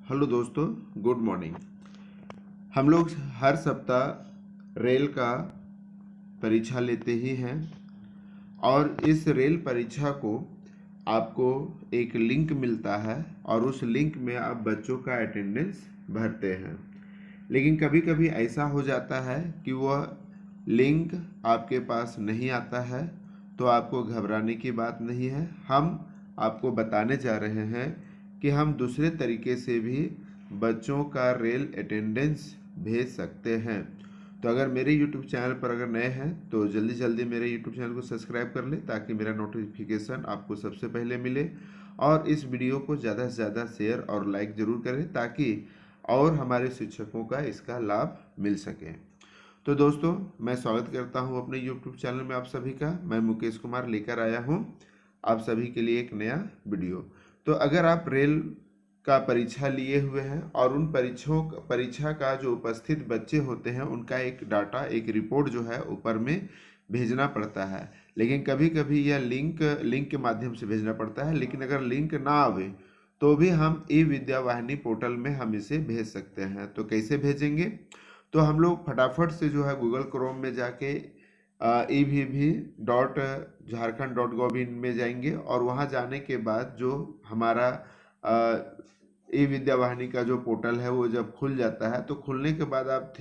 Hello दोस्तों, good morning. हम लोग हर सप्ताह रेल का परीक्षा लेते ही हैं और इस रेल परीक्षा को आपको एक लिंक मिलता है और उस लिंक में आप बच्चों का अटेंडेंस भरते हैं। लेकिन कभी कभी ऐसा हो जाता है कि वह लिंक आपके पास नहीं आता है, तो आपको घबराने की बात नहीं है। हम आपको बताने जा रहे हैं कि हम दूसरे तरीके से भी बच्चों का रेल अटेंडेंस भेज सकते हैं। तो अगर मेरे YouTube चैनल पर अगर नए हैं तो जल्दी जल्दी मेरे YouTube चैनल को सब्सक्राइब कर लें ताकि मेरा नोटिफिकेशन आपको सबसे पहले मिले, और इस वीडियो को ज़्यादा से ज़्यादा शेयर और लाइक ज़रूर करें ताकि और हमारे शिक्षकों का इसका लाभ मिल सके। तो दोस्तों, मैं स्वागत करता हूं अपने YouTube चैनल में आप सभी का। मैं मुकेश कुमार लेकर आया हूं आप सभी के लिए एक नया वीडियो। तो अगर आप रेल का परीक्षा लिए हुए हैं और उन परीक्षा का जो उपस्थित बच्चे होते हैं उनका एक डाटा, एक रिपोर्ट जो है ऊपर में भेजना पड़ता है, लेकिन कभी कभी यह लिंक के माध्यम से भेजना पड़ता है। लेकिन अगर लिंक ना आवे तो भी हम ई विद्या वाहिनी पोर्टल में हम इसे भेज सकते हैं। तो कैसे भेजेंगे? तो हम लोग फटाफट से जो है गूगल क्रोम में जाके EVV.Jharkhand.gov.in में जाएंगे और वहाँ जाने के बाद जो हमारा ई विद्या वाहिनी का जो पोर्टल है वो जब खुल जाता है तो खुलने के बाद आप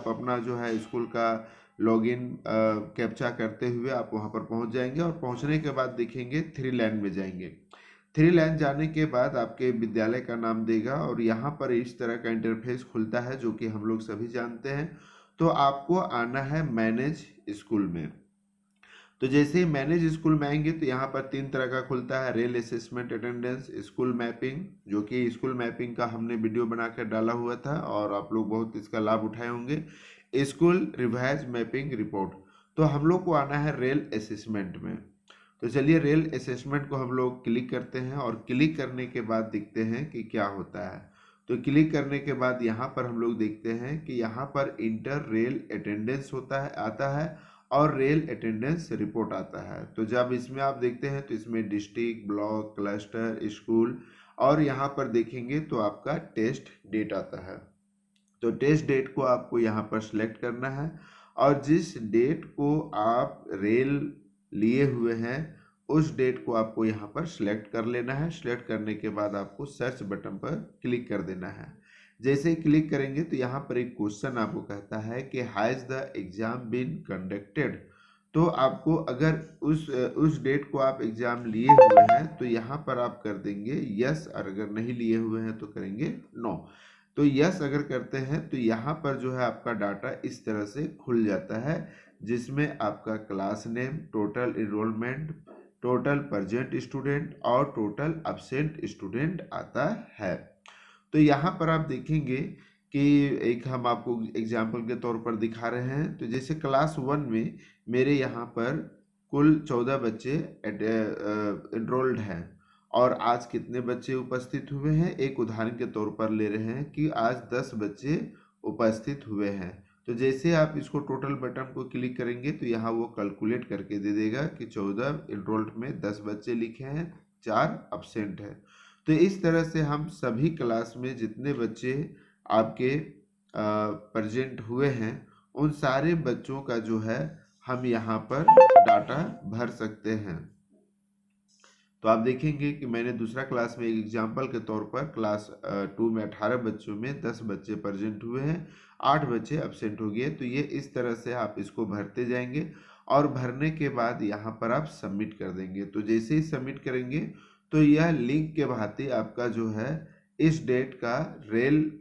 अपना जो है स्कूल का लॉगिन कैप्चा करते हुए आप वहाँ पर पहुँच जाएंगे और पहुँचने के बाद देखेंगे 3 लाइन में जाएंगे। 3 लाइन जाने के बाद आपके विद्यालय का नाम देगा और यहाँ पर इस तरह का इंटरफेस खुलता है जो कि हम लोग सभी जानते हैं। तो आपको आना है मैनेज स्कूल में। तो जैसे ही मैनेज स्कूल में आएंगे तो यहाँ पर 3 तरह का खुलता है: rail assessment attendance, school mapping, जो कि स्कूल मैपिंग का हमने वीडियो बनाकर डाला हुआ था और आप लोग बहुत इसका लाभ उठाए होंगे, स्कूल रिवाइज मैपिंग रिपोर्ट। तो हम लोग को आना है रेल असेसमेंट में। तो चलिए रेल असेसमेंट को हम लोग क्लिक करते हैं और क्लिक करने के बाद देखते हैं कि क्या होता है। तो क्लिक करने के बाद यहाँ पर हम लोग देखते हैं कि यहाँ पर इंटर रेल अटेंडेंस आता है और रेल अटेंडेंस रिपोर्ट आता है। तो जब इसमें आप देखते हैं तो इसमें डिस्ट्रिक्ट, ब्लॉक, क्लस्टर, स्कूल और यहाँ पर देखेंगे तो आपका टेस्ट डेट आता है। तो टेस्ट डेट को आपको यहाँ पर सिलेक्ट करना है और जिस डेट को आप रेल लिए हुए हैं उस डेट को आपको यहाँ पर सिलेक्ट कर लेना है। सिलेक्ट करने के बाद आपको सर्च बटन पर क्लिक कर देना है। जैसे ही क्लिक करेंगे तो यहाँ पर एक क्वेश्चन आपको कहता है कि has the exam been conducted. तो आपको अगर उस डेट को आप एग्जाम लिए हुए हैं तो यहाँ पर आप कर देंगे यस, और अगर नहीं लिए हुए हैं तो करेंगे नो। तो यस अगर करते हैं तो यहाँ पर जो है आपका डाटा इस तरह से खुल जाता है जिसमें आपका class name, total enrolment, total present student और टोटल अब्सेंट स्टूडेंट आता है। तो यहाँ पर आप देखेंगे कि एक हम आपको एग्जाम्पल के तौर पर दिखा रहे हैं। तो जैसे क्लास 1 में मेरे यहाँ पर कुल 14 बच्चे एनरोल्ड हैं और आज कितने बच्चे उपस्थित हुए हैं, एक उदाहरण के तौर पर ले रहे हैं कि आज 10 बच्चे उपस्थित हुए हैं। तो जैसे आप इसको टोटल बटन को क्लिक करेंगे तो यहाँ वो कैलकुलेट करके दे देगा कि 14 एनरोल्ड में 10 बच्चे लिखे हैं, 4 अब्सेंट है। तो इस तरह से हम सभी क्लास में जितने बच्चे आपके प्रेजेंट हुए हैं उन सारे बच्चों का जो है हम यहाँ पर डाटा भर सकते हैं। तो आप देखेंगे कि मैंने दूसरा क्लास में एक एग्जाम्पल के तौर पर क्लास 2 में 18 बच्चों में 10 बच्चे प्रेजेंट हुए हैं, 8 बच्चे अब्सेंट हो गए। तो ये इस तरह से आप इसको भरते जाएंगे और भरने के बाद यहाँ पर आप सबमिट कर देंगे। तो जैसे ही सबमिट करेंगे तो यह लिंक के भांति आपका जो है इस डेट का रेल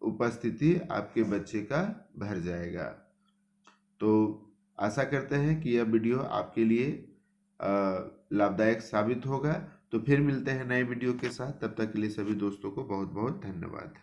उपस्थिति आपके बच्चे का भर जाएगा। तो आशा करते हैं कि यह वीडियो आपके लिए लाभदायक साबित होगा। तो फिर मिलते हैं नए वीडियो के साथ, तब तक के लिए सभी दोस्तों को बहुत बहुत धन्यवाद।